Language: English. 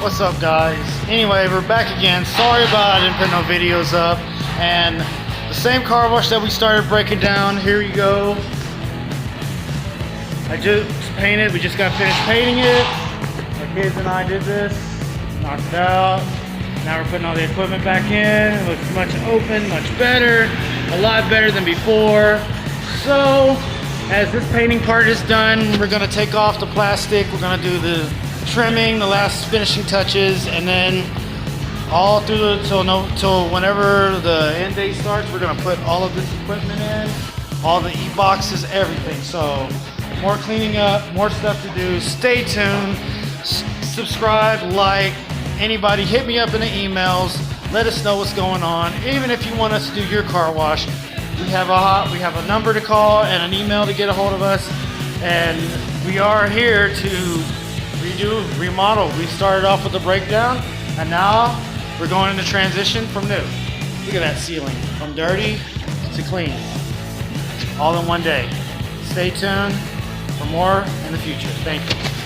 What's up, guys? Anyway, we're back again. Sorry about I didn't put no videos up. And the same car wash that we started breaking down, here you go. I just painted, we just got finished painting it. My kids and I did this, knocked it out. Now we're putting all the equipment back in. It looks much open, much better, a lot better than before. So, as this painting part is done, we're gonna take off the plastic. We're gonna do the trimming, the last finishing touches, and then all through till whenever the end date starts, we're gonna put all of this equipment in, all the e-boxes, everything. So more cleaning up, more stuff to do. Stay tuned, subscribe, like, anybody hit me up in the emails, let us know what's going on. Even if you want us to do your car wash, we have a number to call and an email to get a hold of us, and we are here to remodel. We started off with the breakdown, and now we're going into transition from new. Look at that ceiling, from dirty to clean, all in one day. Stay tuned for more in the future. Thank you.